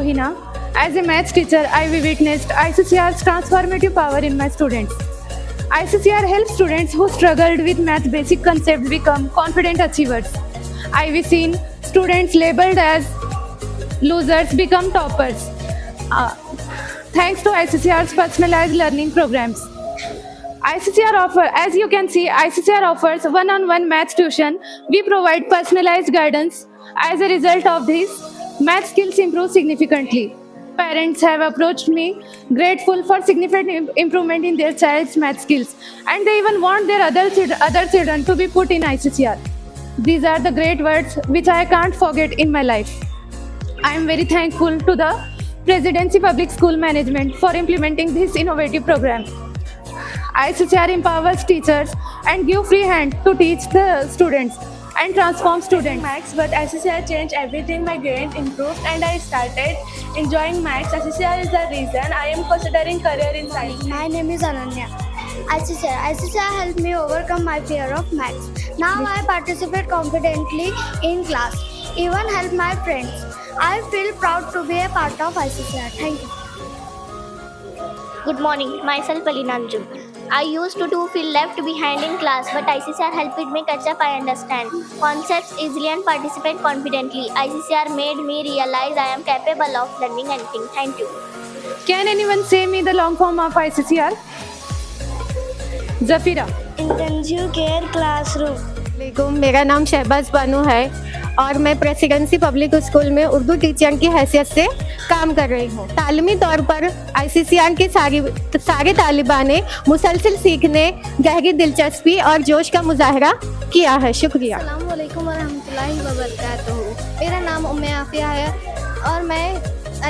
Lohina. As a maths teacher, I witnessed ICCR's transformative power in my students. ICCR helps students who struggled with math basic concepts become confident achievers. I've seen students labeled as losers become toppers. Uh, Thanks to ICCR's personalized learning programs. As you can see, ICCR offers one-on-one math tuition. We provide personalized guidance. As a result of this, math skills improve significantly. Parents have approached me grateful for significant improvement in their child's math skills, and they even want their other children to be put in ICCR. These are the great words which I can't forget in my life. I am very thankful to the Presidency Public School Management for implementing this innovative program. ICCR empowers teachers and give free hand to teach the students and transform students. Maths, but ICCR changed everything. My grades improved and I started enjoying maths. ICCR is the reason I am considering career in science. My name is Ananya. ICCR helped me overcome my fear of maths. Now I participate confidently in class, even help my friends. I feel proud to be a part of ICCR. Thank you. Good morning, myself Alina Anjum. I used to feel left behind in class, but ICCR helped me catch up. I understand concepts easily and participate confidently. ICCR made me realize I am capable of learning anything. Thank you. Can anyone say me the long form of ICCR? Zafira. Intensive care classroom. वालेकुम, मेरा नाम शहबाज बानो है और मैं presidency public school में Urdu teacher की हैसियत से काम कर रही हूँ। तालीमी तौर पर ICCR के सारे तालिबा ने मुसलसल सीखने, गहरी दिलचस्पी और जोश का मुजाहरा किया है। शुक्रिया। अस्सलाम वालेकुम वरहमतुल्लाहि वबरकातुहू। मेरा नाम उम्मे आफिया है और मैं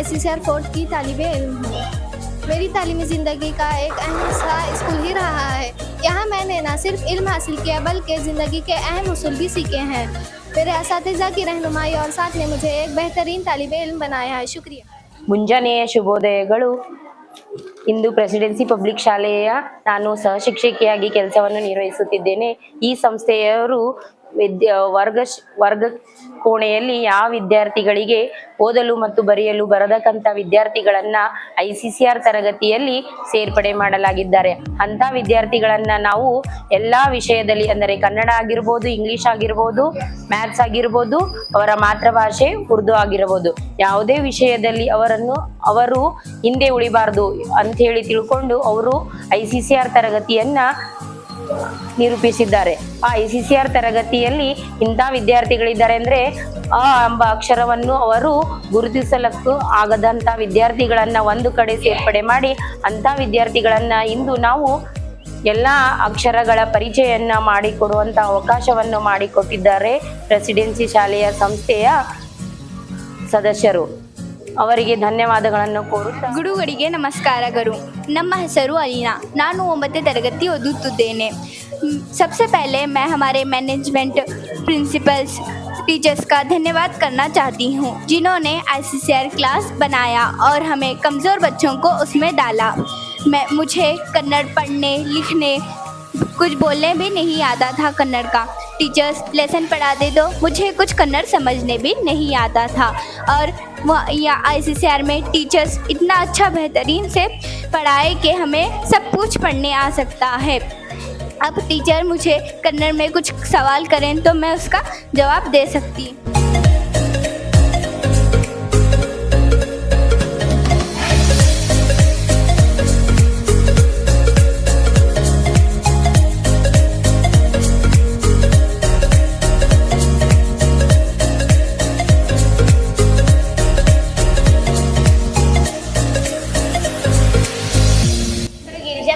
ICCR 4th की तालिबे इल्म हूँ। मेरी तालीमी ज़िंदगी का एक अहम हिस्सा स्कूल ही रहा है। यहाँ मैंने न सिर्फ इल्म हासिल किया बल्कि ज़िंदगी के अहम उसूल भी सीखे हैं। मेरे असातिज़ा की रहनुमाई और साथ ने मुझे एक बेहतरीन तालिबे इल्म बनाया है। शुक्रिया। ಮುಂಜಾನೆಯ ಶುಭೋದಯಗಳು. ಇಂದು ಪ್ರೆಸಿಡೆನ್ಸಿ ಪಬ್ಲಿಕ್ ಶಾಲೆಯ ನಾನು ಸಹ ಶಿಕ್ಷಕಿಯಾಗಿ ಕೆಲಸವನ್ನು ನಿರ್ವಹಿಸುತ್ತಿದ್ದೇನೆ. ಈ ಸಂಸ್ಥೆಯವರು ವರ್ಗ ಕೋಣೆಯಲ್ಲಿ ಯಾವ ವಿದ್ಯಾರ್ಥಿಗಳಿಗೆ ಓದಲು ಮತ್ತು ಬರೆಯಲು ಬರದಕ್ಕಂಥ ವಿದ್ಯಾರ್ಥಿಗಳನ್ನ ICCR ತರಗತಿಯಲ್ಲಿ ಸೇರ್ಪಡೆ ಮಾಡಲಾಗಿದ್ದಾರೆ. ಅಂಥ ವಿದ್ಯಾರ್ಥಿಗಳನ್ನ ನಾವು ಎಲ್ಲಾ ವಿಷಯದಲ್ಲಿ, ಅಂದರೆ ಕನ್ನಡ ಆಗಿರ್ಬೋದು, ಇಂಗ್ಲಿಷ್ ಆಗಿರ್ಬೋದು, ಮ್ಯಾಥ್ಸ್ ಆಗಿರ್ಬೋದು, ಅವರ ಮಾತೃಭಾಷೆ ಉರ್ದು ಆಗಿರ್ಬೋದು, ಯಾವುದೇ ವಿಷಯದಲ್ಲಿ ಅವರು ಹಿಂದೆ ಉಳಿಬಾರ್ದು ಅಂತ ಹೇಳಿ ತಿಳ್ಕೊಂಡು ಅವರು ICCR ತರಗತಿಯನ್ನ ನಿರೂಪಿಸಿದ್ದಾರೆ. ಆ ICCR ತರಗತಿಯಲ್ಲಿ ಇಂಥ ವಿದ್ಯಾರ್ಥಿಗಳಿದ್ದಾರೆ ಅಂದ್ರೆ ಆ ಎಂಬ ಅಕ್ಷರವನ್ನು ಅವರು ಗುರುತಿಸಲಕ್ಕೂ ಆಗದಂತ ವಿದ್ಯಾರ್ಥಿಗಳನ್ನ ಒಂದು ಕಡೆ ಸೇರ್ಪಡೆ ಮಾಡಿ ಅಂತ ವಿದ್ಯಾರ್ಥಿಗಳನ್ನ ಇಂದು ನಾವು ಎಲ್ಲಾ ಅಕ್ಷರಗಳ ಪರಿಚಯವನ್ನ ಮಾಡಿಕೊಡುವಂತ ಅವಕಾಶವನ್ನು ಮಾಡಿಕೊಟ್ಟಿದ್ದಾರೆ ಪ್ರೆಸಿಡೆನ್ಸಿ ಶಾಲೆಯ ಸಂಸ್ಥೆಯ ಸದಸ್ಯರು. ಅವರಿಗೆ ಧನ್ಯವಾದಗಳನ್ನು ಕೋರುತ್ತಾ ಗುರುಗಳಿಗೆ ನಮಸ್ಕಾರಗಳು. ನಮ್ಮ ಹೆಸರು ಅಲೀನಾ. ನಾನು 9ನೇ ತರಗತಿ ಓದುತ್ತಿದ್ದೇನೆ. सबसे पहले मैं हमारे मैनेजमेंट, प्रिंसिपल्स, टीचर्स का धन्यवाद करना चाहती हूँ जिन्होंने ICCR क्लास बनाया और हमें कमज़ोर बच्चों को उसमें डाला। मुझे कन्नड़ पढ़ने लिखने कुछ बोलने भी नहीं आता था कन्नड़ का। टीचर्स लेसन पढ़ाते तो मुझे कुछ कन्नड़ समझने भी नहीं आता था और या ICCR में टीचर्स इतना अच्छा बेहतरीन से पढ़ाए कि हमें सब कुछ पढ़ने आ सकता है। अब टीचर मुझे कन्नड़ में कुछ सवाल करें तो मैं उसका जवाब दे सकती हूँ।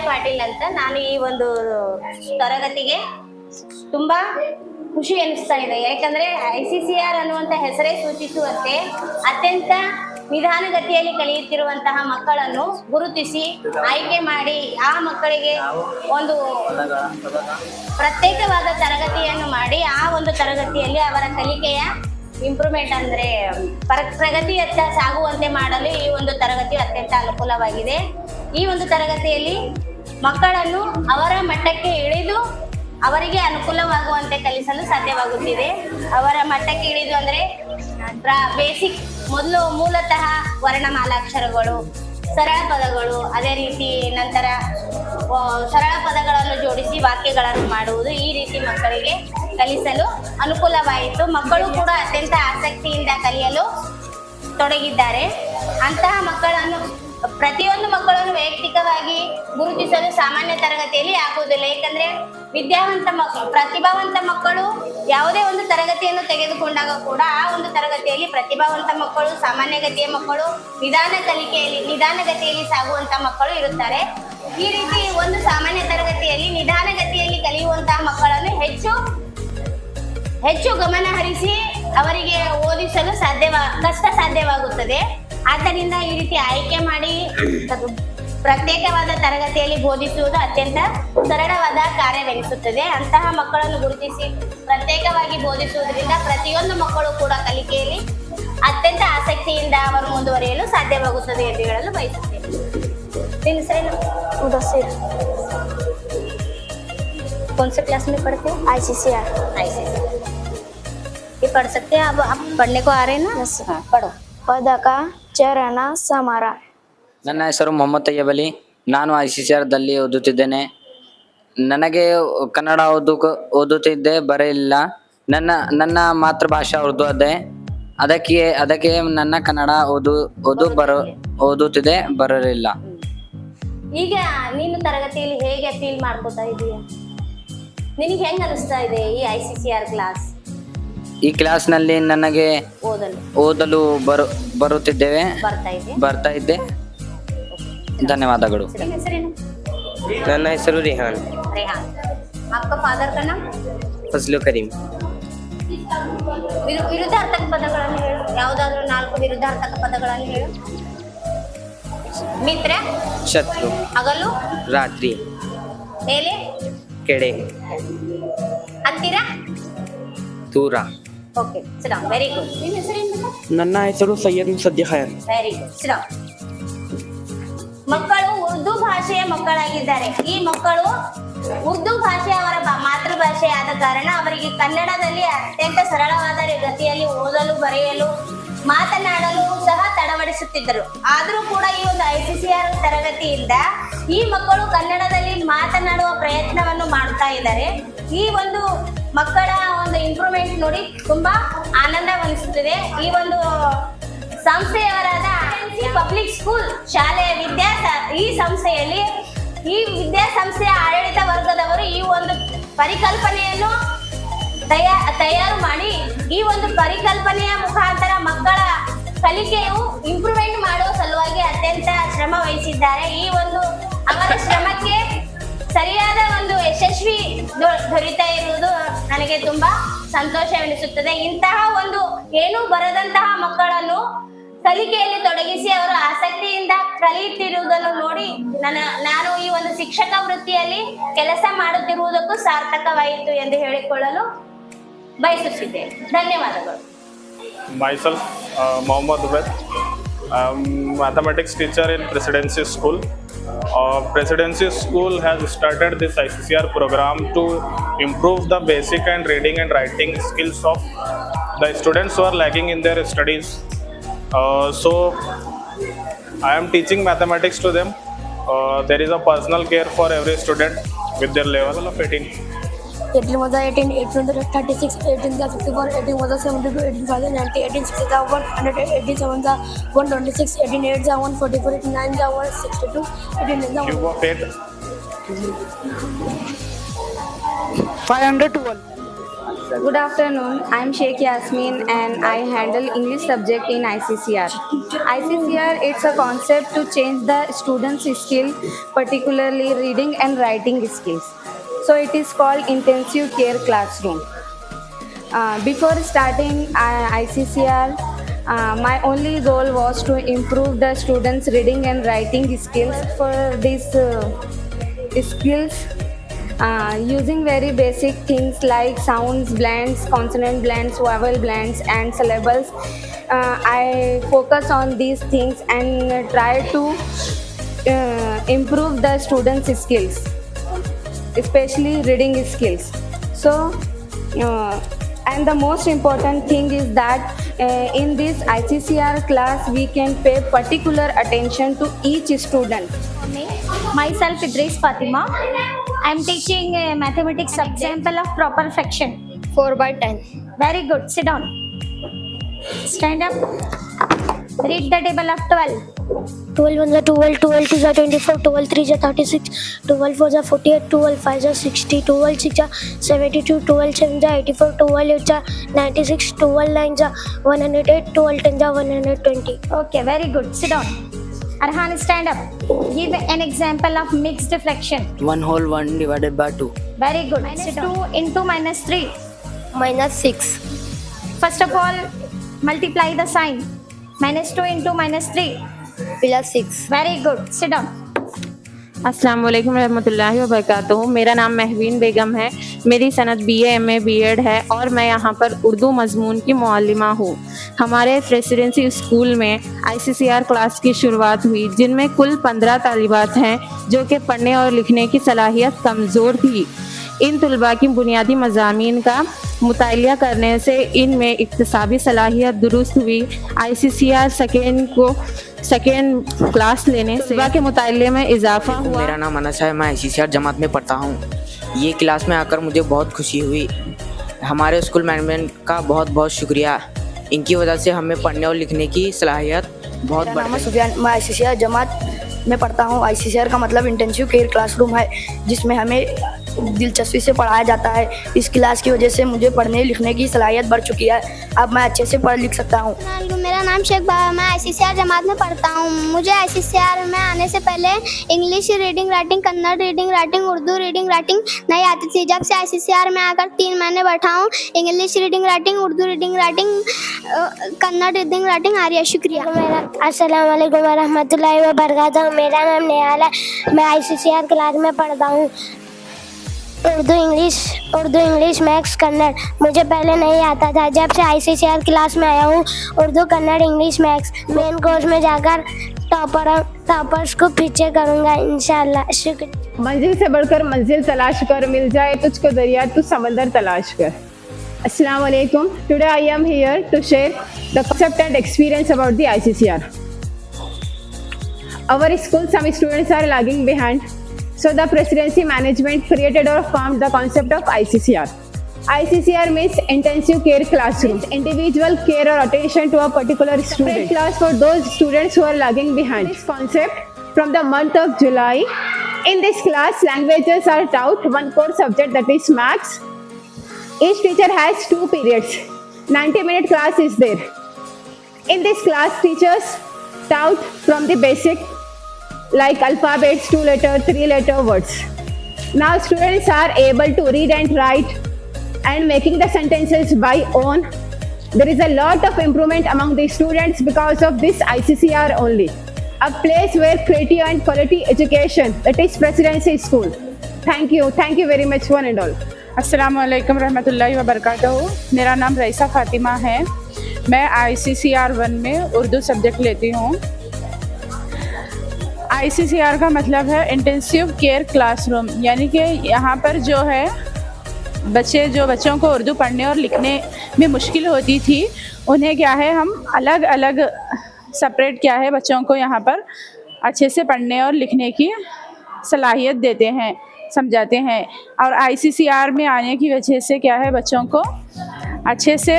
ಪಾಟೀಲ್ ಅಂತ. ನಾನು ಈ ಒಂದು ತರಗತಿಗೆ ತುಂಬಾ ಖುಷಿ ಅನಿಸ್ತಾ ಇದೆ. ಯಾಕಂದ್ರೆ ICCR ಅನ್ನುವಂಥ ಹೆಸರೇ ಸೂಚಿಸುವಂತೆ ಅತ್ಯಂತ ನಿಧಾನಗತಿಯಲ್ಲಿ ಕಲಿಯುತ್ತಿರುವಂತಹ ಮಕ್ಕಳನ್ನು ಗುರುತಿಸಿ ಆಯ್ಕೆ ಮಾಡಿ ಆ ಮಕ್ಕಳಿಗೆ ಒಂದು ಪ್ರತ್ಯೇಕವಾದ ತರಗತಿಯನ್ನು ಮಾಡಿ ಆ ಒಂದು ತರಗತಿಯಲ್ಲಿ ಅವರ ಕಲಿಕೆಯ ಇಂಪ್ರೂವ್ಮೆಂಟ್ ಅಂದ್ರೆ ಪ್ರಗತಿಯತ್ತ ಸಾಗುವಂತೆ ಮಾಡಲು ಈ ಒಂದು ತರಗತಿ ಅತ್ಯಂತ ಅನುಕೂಲವಾಗಿದೆ. ಈ ಒಂದು ತರಗತಿಯಲ್ಲಿ ಮಕ್ಕಳನ್ನು ಅವರ ಮಟ್ಟಕ್ಕೆ ಇಳಿದು ಅವರಿಗೆ ಅನುಕೂಲವಾಗುವಂತೆ ಕಲಿಸಲು ಸಾಧ್ಯವಾಗುತ್ತಿದೆ. ಅವರ ಮಟ್ಟಕ್ಕೆ ಇಳಿದು ಅಂದ್ರೆ ಬೇಸಿಕ್ ಮೊದಲು ಮೂಲತಃ ವರ್ಣಮಾಲಾಕ್ಷರಗಳು, ಸರಳ ಪದಗಳು, ಅದೇ ರೀತಿ ನಂತರ ಸರಳ ಪದಗಳನ್ನು ಜೋಡಿಸಿ ವಾಕ್ಯಗಳನ್ನು ಮಾಡುವುದು, ಈ ರೀತಿ ಮಕ್ಕಳಿಗೆ ಕಲಿಸಲು ಅನುಕೂಲವಾಯಿತು. ಮಕ್ಕಳು ಕೂಡ ಅತ್ಯಂತ ಆಸಕ್ತಿಯಿಂದ ಕಲಿಯಲು ತೊಡಗಿದ್ದಾರೆ. ಅಂತಹ ಮಕ್ಕಳನ್ನು ಪ್ರತಿಯೊಂದು ಮಕ್ಕಳನ್ನು ವೈಯಕ್ತಿಕವಾಗಿ ಗುರುತಿಸಲು ಸಾಮಾನ್ಯ ತರಗತಿಯಲ್ಲಿ ಆಗುವುದಿಲ್ಲ. ಏಕೆಂದ್ರೆ ಪ್ರತಿಭಾವಂತ ಮಕ್ಕಳು ಯಾವುದೇ ಒಂದು ತರಗತಿಯನ್ನು ತೆಗೆದುಕೊಂಡಾಗ ಕೂಡ ಆ ಒಂದು ತರಗತಿಯಲ್ಲಿ ಪ್ರತಿಭಾವಂತ ಮಕ್ಕಳು, ಸಾಮಾನ್ಯ ಗತಿಯ ಮಕ್ಕಳು, ನಿಧಾನಗತಿಯಲ್ಲಿ ಸಾಗುವಂತ ಮಕ್ಕಳು ಇರುತ್ತಾರೆ. ಈ ರೀತಿ ಒಂದು ಸಾಮಾನ್ಯ ತರಗತಿಯಲ್ಲಿ ನಿಧಾನಗತಿಯಲ್ಲಿ ಕಲಿಯುವಂತಹ ಮಕ್ಕಳನ್ನು ಹೆಚ್ಚು ಗಮನ ಹರಿಸಿ ಅವರಿಗೆ ಓದಿಸಲು ಕಷ್ಟ ಸಾಧ್ಯವಾಗುತ್ತದೆ. ಆದ್ದರಿಂದ ಈ ರೀತಿ ಆಯ್ಕೆ ಮಾಡಿ ಪ್ರತ್ಯೇಕವಾದ ತರಗತಿಯಲ್ಲಿ ಬೋಧಿಸುವುದು ಅತ್ಯಂತ ಸರಳವಾದ ಕಾರ್ಯವೆನಿಸುತ್ತದೆ. ಅಂತಹ ಮಕ್ಕಳನ್ನು ಗುರುತಿಸಿ ಪ್ರತ್ಯೇಕವಾಗಿ ಬೋಧಿಸುವುದರಿಂದ ಪ್ರತಿಯೊಂದು ಮಕ್ಕಳು ಕೂಡ ಕಲಿಕೆಯಲ್ಲಿ ಅತ್ಯಂತ ಆಸಕ್ತಿಯಿಂದ ಅವರು ಮುಂದುವರಿಯಲು ಸಾಧ್ಯವಾಗುತ್ತದೆ ಎಂದು ಹೇಳಲು ಬಯಸುತ್ತೇನೆ. ನಿನ್ನ ಹೆಸರೇನು? मुदस्सिर कौन से क्लास में पढ़ते हो? ICCR ये पढ़ सकते हैं? अब आप पढ़ने को आ रहे हैं ना? Yes. हाँ, पढ़ो. ಪದಕ ಚರಣ ಸಮರ. ನನ್ನ ಹೆಸರು ಮೊಹಮ್ಮದ್ ತಯ್ಯಬ್ ಅಲಿ. ನಾನು ICCR ದಲ್ಲಿ ಓದುತ್ತಿದ್ದೇನೆ. ನನಗೆ ಕನ್ನಡ ಓದುತ್ತಿದ್ದೆ ಬರಲಿಲ್ಲ. ನನ್ನ ಮಾತೃಭಾಷೆ ಉರ್ದು ಅದೇ. ಅದಕ್ಕೆ ನನ್ನ ಕನ್ನಡ ಓದುತ್ತಿದೆ ಬರಲಿಲ್ಲ. ಈಗ ನೀನು ತರಗತಿಯಲ್ಲಿ ಹೇಗೆ ಫೀಲ್ ಮಾಡ್ಕೋತಾ ಇದೀಯ? ನಿನಗೆ ಹೆಂಗ್ ಅನಿಸ್ತಾ ಇದೆ ಈ ICCR ಕ್ಲಾಸ್? ಈ ಕ್ಲಾಸ್ನಲ್ಲಿ ನನಗೆ ಓದಲು ಬರುತ್ತಿದ್ದೇವೆ, ಬರ್ತಾ ಇದ್ದೆ. ಧನ್ಯವಾದಗಳು. ನಿನ್ನ ಹೆಸರೇನು? ನನ್ನ ಹೆಸರು ರಿಹಾನ್. ರೇಹಾನ್. आपका फादर का नाम? ಫಜ್ಲು ಕರೀಂ. ವಿರುದ್ಧಾರ್ಥಕ ಪದಗಳನ್ನು ಹೇಳು. ಯಾವುದಾದ್ರೂ 4 ವಿರುದ್ಧಾರ್ಥಕ ಪದಗಳನ್ನು ಹೇಳು. ಮಿತ್ರ, ಶತ್ರು, ಹಗಲು, ರಾತ್ರಿ, ಮೇಲೆ, ಕೆಡೆ, ಹತ್ತಿರ, ದೂರ. ಓಕೆ, ಸಿಡಾ. Very good. ನಿನ್ನ ಹೆಸರೇನು? ನನ್ನ ಹೆಸರು ಸೈಯದ್ ಮುಸದ್ದಿ ಖೈರ್. ವೆರಿ ಗುಡ್, ಸಿಡಾ. ಮಕ್ಕಳು ಉರ್ದು ಭಾಷೆಯ ಮಕ್ಕಳಾಗಿದ್ದಾರೆ. ಈ ಮಕ್ಕಳು ಉರ್ದು ಭಾಷೆ ಅವರ ಮಾತೃಭಾಷೆ ಆದ ಕಾರಣ ಅವರಿಗೆ ಕನ್ನಡದಲ್ಲಿ ಅತ್ಯಂತ ಸರಳವಾದ ಗತಿಯಲ್ಲಿ ಓದಲು, ಬರೆಯಲು, ಮಾತನಾಡಲು ಸಹ ತಡವಡಿಸುತ್ತಿದ್ದರು. ಆದರೂ ಕೂಡ ಈ ಒಂದು ICCR ತರಗತಿಯಿಂದ ಈ ಮಕ್ಕಳು ಕನ್ನಡದಲ್ಲಿ ಮಾತನಾಡುವ ಪ್ರಯತ್ನವನ್ನು ಮಾಡ್ತಾ ಇದ್ದಾರೆ. ಈ ಒಂದು ಮಕ್ಕಳ ಒಂದು ಇಂಪ್ರೂವ್ಮೆಂಟ್ ನೋಡಿ ತುಂಬಾ ಆನಂದವನಿಸುತ್ತದೆ. ಈ ಒಂದು ಸಂಸ್ಥೆಯವರಾದ ಪಬ್ಲಿಕ್ ಸ್ಕೂಲ್ ಶಾಲೆಯ ಈ ಸಂಸ್ಥೆಯಲ್ಲಿ ಈ ವಿದ್ಯಾಸಂಸ್ಥೆಯ ಆಡಳಿತ ವರ್ಗದವರು ಈ ಒಂದು ಪರಿಕಲ್ಪನೆಯನ್ನು ತಯಾರು ಮಾಡಿ ಈ ಒಂದು ಪರಿಕಲ್ಪನೆಯ ಮುಖಾಂತರ ಮಕ್ಕಳ ಕಲಿಕೆಯು ಇಂಪ್ರೂವ್ಮೆಂಟ್ ಮಾಡುವ ಸಲುವಾಗಿ ಅತ್ಯಂತ ಶ್ರಮ ವಹಿಸಿದ್ದಾರೆ. ಈ ಒಂದು ಅವರ ಶ್ರಮಕ್ಕೆ ಸರಿಯಾದ ಒಂದು ಯಶಸ್ವಿ ದೊರೀತಾ ಇರುವುದು ನನಗೆ ತುಂಬಾ ಸಂತೋಷವೆನಿಸುತ್ತದೆ. ಇಂತಹ ಒಂದು ಏನೂ ಬರದಂತಹ ಮಕ್ಕಳನ್ನು ಕಲಿಕೆಯಲ್ಲಿ ತೊಡಗಿಸಿ ಅವರು ಆಸಕ್ತಿಯಿಂದ ಕಲಿಯುತ್ತಿರುವುದನ್ನು ನೋಡಿ ನಾನು ಈ ಒಂದು ಶಿಕ್ಷಕ ವೃತ್ತಿಯಲ್ಲಿ ಕೆಲಸ ಮಾಡುತ್ತಿರುವುದಕ್ಕೂ ಸಾರ್ಥಕವಾಯಿತು ಎಂದು ಹೇಳಿಕೊಳ್ಳಲು ಬಯಸುತ್ತಿದ್ದೇನೆ. ಧನ್ಯವಾದಗಳು. Myself, Mohammad Ubaid. I am mathematics teacher in Presidency School. Presidency School has started this ICCR program to improve the basic and reading and writing skills of the students who are lagging in their studies. So I am teaching mathematics to them. There is a personal care for every student with their level of 18. 18 was 18, 18 was 36, 18 was 54, 18 was 72, 18 was 90, 18 6 was 100, 87 was 126, 18 8 was 144, 18 9 was 162, 18 9 was Cube of 8. 512. Good afternoon. I am Sheikh Yasmin and I handle English subject in ICCR. ICCR, it's a concept to change the students' skill, particularly reading and writing skills. So it is called Intensive Care Classroom. Before starting ICCR, my only goal was to improve the students' reading and writing skills. For these skills, using very basic things like sounds blends, consonant blends, vowel blends and syllables, I focus on these things and try to improve the students' skills, especially reading skills. So and the most important thing is that In this ICCR class, we can pay particular attention to each student. Myself Idris Fatima. I am teaching mathematics example of proper fraction. 4/10. Very good. Sit down. Stand up. Read the table of 12. 12 1 12, 12 2 24, 12 3 36, 12 4 48, 12 5 60, 12 6 72, 12 7 84, 12 8 96, 12 9 108, 12 10 120. Okay, very good. Sit down. Arhan, stand up. Give an example of mixed fraction. 1 whole 1 divided by 2. Very good. Sit down. 2 into minus 3. -6. First of all, multiply the sign. Minus 2 into minus 3. +6. Very good. Sit down. अस्सलाम वालेकुम रहमतुल्लाहि व बरकातुहू। मेरा नाम महवीन बेगम है। मेरी सनद BA MA B.Ed है और मैं यहाँ पर उर्दू मज़मून की मुअल्लिमा हूँ। हमारे प्रेसिडेंसी स्कूल में ICCR क्लास की शुरुआत हुई, जिनमें कुल 15 तालिबात हैं जो कि पढ़ने और लिखने की सलाहियत कमज़ोर थी। इन तलबा की बुनियादी मज़ामीन का मुतालिया करने से इनमें इक्तिसाबी सलाहियत दुरुस्त हुई। ICCR सेकेंड क्लास लेने से तलबा के मुताले में इजाफा हुआ। मेरा नाम अनस है, मैं ICCR जमात में पढ़ता हूँ। ये क्लास में आकर मुझे बहुत खुशी हुई। हमारे स्कूल मैनेजमेंट का बहुत बहुत शुक्रिया। इनकी वजह से हमें पढ़ने और लिखने की सलाहियत बहुत बढ़ गई। सुफियान, मैं ICCR जमात में पढ़ता हूँ। ICCR का मतलब इंटेंसिव केयर क्लासरूम है, जिसमें हमें दिलचस्पी से पढ़ाया जाता है। इस क्लास की वजह से मुझे पढ़ने लिखने की सलाहियत बढ़ चुकी है। अब मैं अच्छे से पढ़ लिख सकता हूँ। मेरा नाम शेख बाबा, मैं ICCR जमात में पढ़ता हूँ। मुझे ICCR में आने से पहले English reading writing, Kannada reading writing, Urdu reading writing नहीं आती थी। जब से ICCR में आकर 3 महीने बैठा हूँ, English reading writing, Urdu reading writing, Kannada reading writing आ रही है। शुक्रिया। अस्सलाम वालेकुम व रहमतुल्लाहि व बरकातुहू। मेरा नाम नेहाल है, मैं ICCR क्लास में पढ़ता हूँ। उर्दू इंग्लिश मैथ्स कन्नड़ मुझे पहले नहीं आता था। जब से ICCR क्लास में आया हूँ, Urdu Kannada English maths main course में जाकर टॉपर्स को पीछे करूँगा इंशाल्लाह। शुक्रिया। मंजिल से बढ़कर मंजिल तलाश कर, मिल जाए तुझको दरिया तू समंदर तलाश कर। अस्सलाम वालेकुम। Today I am here to share the concept and experience about the ICCR. Our school, some students are lagging behind. So the presidency management created or formed the concept of ICCR. ICCR means intensive care classroom, individual care or attention to a particular student. Class for those students who are lagging behind. This concept from the month of July. In this class, languages are taught, one core subject, that is maths. Each teacher has 2 periods. 90-minute class is there. In this class, teachers taught from the basic like alphabets, 2-letter, 3-letter words. Now students are able to read and write and making the sentences by own. There is a lot of improvement among the students because of this ICCR only. A place where creative and quality education, that is Presidency School. Thank you very much one and all. अस्सलामु अलैकुम रहमतुल्लाहि व बरकातुहू। मेरा नाम रईसा फातिमा है। मैं ICCR 1 में Urdu subject लेती हूँ। ICCR का मतलब है इंटेंसिव केयर क्लासरूम, यानी कि यहाँ पर जो है बच्चों को उर्दू पढ़ने और लिखने में मुश्किल होती थी, उन्हें क्या है हम अलग अलग सेपरेट क्या है बच्चों को यहाँ पर अच्छे से पढ़ने और लिखने की सलाहियत देते हैं, समझाते हैं। और ICCR में आने की वजह से क्या है बच्चों को अच्छे से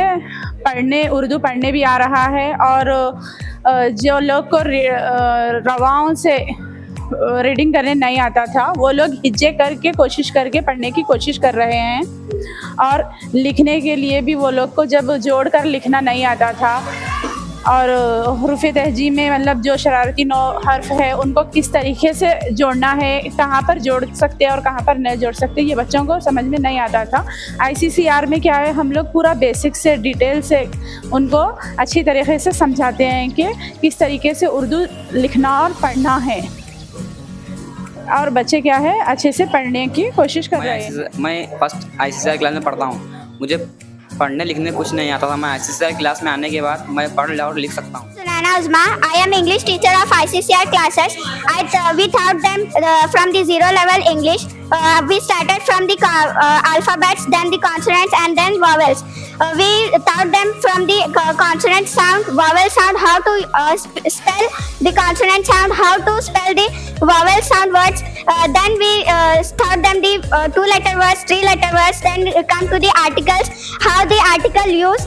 उर्दू पढ़ने भी आ रहा है, और जो लोग को रवाओं से रीडिंग करने नहीं आता था, वो लोग हिज्जे करके कोशिश करके पढ़ने की कोशिश कर रहे हैं। और लिखने के लिए भी वो लोग को जब जोड़ कर लिखना नहीं आता था, और हरूफ तहजीब में मतलब जो शरारती 9 हर्फ है उनको किस तरीके से जोड़ना है, कहाँ पर जोड़ सकते हैं और कहाँ पर नहीं जोड़ सकते, ये बच्चों को समझ में नहीं आता था। ICCR में क्या है हम लोग पूरा बेसिक से डिटेल से उनको अच्छी तरीके से समझाते हैं कि किस तरीके से उर्दू लिखना और पढ़ना है, और बच्चे क्या है अच्छे से पढ़ने की कोशिश कर रहे हैं। मैं फर्स्ट ICCR क्लास में पढ़ता हूँ। मुझे पढ़ने लिखने कुछ नहीं आता था। मैं ICCR क्लास में आने के बाद मैं पढ़ और लिख सकता हूँ। Sunana Uzma, I am English teacher of ICCR classes. We taught them from the 0 level English. We started from the alphabets, then the consonants, and then vowels. we taught them from the consonant sound, vowel sound, how to spell the consonant sound, how to spell the vowel sound words. Then we taught them the 2-letter words, 3-letter words. Then come to the articles, how the article use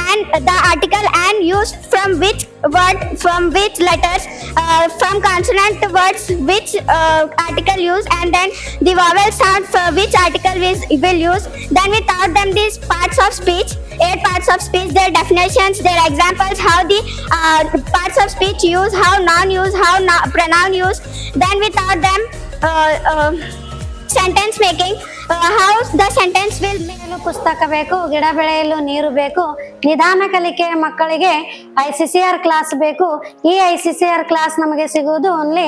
and the article and use from which word, from which letters, from consonant words which article use, and then the vowel sound for which article will use. Then we taught them these parts of speech, 8 parts of speech, their definitions, their examples, how the parts of speech use, how noun use, how pronoun use. Then we taught them sentence making, how the sentence will make. ಪುಸ್ತಕ ಬೇಕು, ಗಿಡ ಬೆಳೆಯಲು ನೀರು ಬೇಕು, ನಿಧಾನ ಕಲಿಕೆಯ ಮಕ್ಕಳಿಗೆ ICCR class ಬೇಕು. ಈ ICCR ಕ್ಲಾಸ್ ನಮಗೆ ಸಿಗುವುದು ಓನ್ಲಿ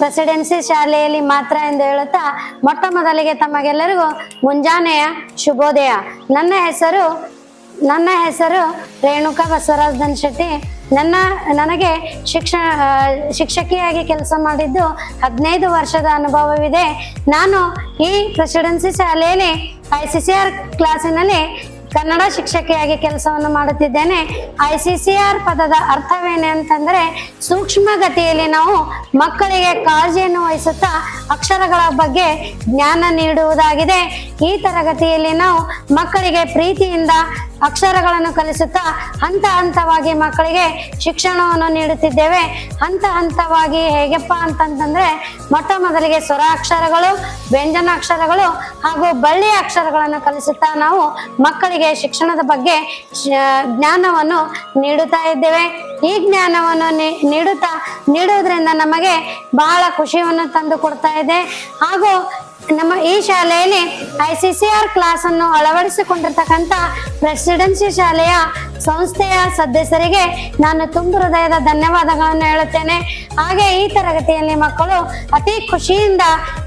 ಪ್ರೆಸಿಡೆನ್ಸಿ ಶಾಲೆಯಲ್ಲಿ ಮಾತ್ರ ಎಂದು ಹೇಳುತ್ತಾ ಮೊಟ್ಟ ಮೊದಲಿಗೆ ತಮಗೆಲ್ಲರಿಗೂ ಮುಂಜಾನೆಯ ಶುಭೋದಯ. ನನ್ನ ಹೆಸರು ರೇಣುಕಾ ಬಸವರಾಜ್ ಧನಶೆಟ್ಟಿ. ನನಗೆ ಶಿಕ್ಷಕಿಯಾಗಿ ಕೆಲಸ ಮಾಡಿದ್ದು 15 ವರ್ಷದ ಅನುಭವವಿದೆ. ನಾನು ಈ ಪ್ರೆಸಿಡೆನ್ಸಿ ಶಾಲೆಯಲ್ಲಿ ICCR ಕ್ಲಾಸಿನಲ್ಲಿ ಕನ್ನಡ ಶಿಕ್ಷಕಿಯಾಗಿ ಕೆಲಸವನ್ನು ಮಾಡುತ್ತಿದ್ದೇನೆ. ICCR ಪದದ ಅರ್ಥವೇನು ಅಂತಂದರೆ ಸೂಕ್ಷ್ಮಗತಿಯಲ್ಲಿ ನಾವು ಮಕ್ಕಳಿಗೆ ಕಾಳಜಿಯನ್ನು ವಹಿಸುತ್ತಾ ಅಕ್ಷರಗಳ ಬಗ್ಗೆ ಜ್ಞಾನ ನೀಡುವುದಾಗಿದೆ. ಈ ತರಗತಿಯಲ್ಲಿ ನಾವು ಮಕ್ಕಳಿಗೆ ಪ್ರೀತಿಯಿಂದ ಅಕ್ಷರಗಳನ್ನು ಕಲಿಸುತ್ತಾ ಹಂತ ಹಂತವಾಗಿ ಮಕ್ಕಳಿಗೆ ಶಿಕ್ಷಣವನ್ನು ನೀಡುತ್ತಿದ್ದೇವೆ. ಹಂತ ಹಂತವಾಗಿ ಹೇಗಪ್ಪ ಅಂತಂತಂದ್ರೆ ಮೊಟ್ಟ ಮೊದಲಿಗೆ ಸ್ವರ ಅಕ್ಷರಗಳು, ವ್ಯಂಜನ ಅಕ್ಷರಗಳು ಹಾಗೂ ಬಳ್ಳಿಯ ಅಕ್ಷರಗಳನ್ನು ಕಲಿಸುತ್ತಾ ನಾವು ಮಕ್ಕಳಿಗೆ ಶಿಕ್ಷಣದ ಬಗ್ಗೆ ಜ್ಞಾನವನ್ನು ನೀಡುತ್ತಾ ಇದ್ದೇವೆ. ಈ ಜ್ಞಾನವನ್ನು ನೀಡುವುದರಿಂದ ನಮಗೆ ಬಹಳ ಖುಷಿಯನ್ನು ತಂದು ಕೊಡ್ತಾ ಇದೆ. ಹಾಗೂ ನಮ್ಮ ಈ ಶಾಲೆಯಲ್ಲಿ ICCR ಕ್ಲಾಸ್ ಅನ್ನು ಅಳವಡಿಸಿಕೊಂಡಿರ್ತಕ್ಕಂಥ ಪ್ರೆಸಿಡೆನ್ಸಿ ಶಾಲೆಯ ಸಂಸ್ಥೆಯ ಸದಸ್ಯರಿಗೆ ನಾನು ತುಂಬು ಹೃದಯದ ಧನ್ಯವಾದಗಳನ್ನು ಹೇಳುತ್ತೇನೆ. ಹಾಗೆ ಈ ತರಗತಿಯಲ್ಲಿ ಮಕ್ಕಳು ಅತಿ ಖುಷಿಯಿಂದ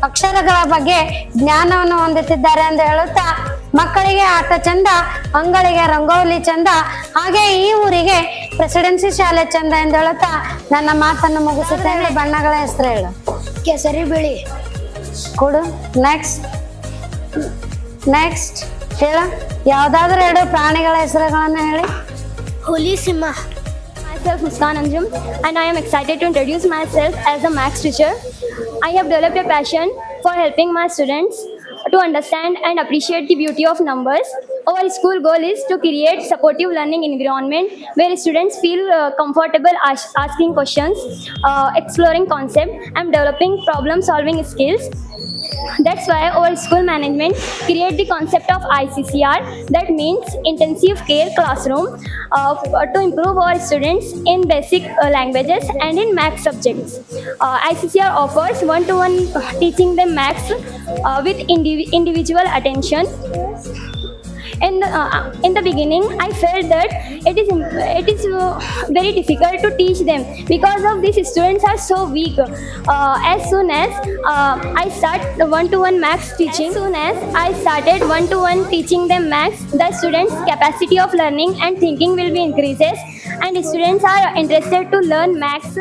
ಅಕ್ಷರಗಳ ಬಗ್ಗೆ ಜ್ಞಾನವನ್ನು ಹೊಂದುತ್ತಿದ್ದಾರೆ ಎಂದು ಹೇಳುತ್ತಾ, ಮಕ್ಕಳಿಗೆ ಆಟ ಚಂದ, ಅಂಗಳಿಗೆ ರಂಗೋಲಿ ಚಂದ, ಹಾಗೆ ಈ ಊರಿಗೆ ಪ್ರೆಸಿಡೆನ್ಸಿ ಶಾಲೆ ಚಂದ ಎಂದು ಹೇಳುತ್ತಾ ನನ್ನ ಮಾತನ್ನು ಮುಗಿಸುತ್ತೇನೆ. ಬಣ್ಣಗಳ ಹೆಸರು ಹೇಳು. ಕೇಸರಿ, ಬಿಳಿ. ಕೊಡು. ನೆಕ್ಸ್ಟ್ ಹೇಳ. ಯಾವ್ದಾದ್ರು 2 ಪ್ರಾಣಿಗಳ ಹೆಸರುಗಳನ್ನು ಹೇಳಿ. ಹುಲಿ, ಸಿಂಹ. Myself Muskan Anjum, and I am excited to introduce myself as a maths teacher. I have developed a passion for helping my students to understand and appreciate the beauty of numbers. Our school goal is to create supportive learning environment where students feel comfortable asking questions, exploring concepts, and developing problem solving skills. That's why our school management create the concept of ICCR, that means intensive care classroom, to improve our students in basic languages and in maths subjects. ICCR offers one-to-one teaching them maths with individual attention. In the beginning, I felt that it is very difficult to teach them because of these students are so weak. As soon as I started one-to-one maths teaching, them maths, the students' capacity of learning and thinking will be increases, and students are interested to learn maths.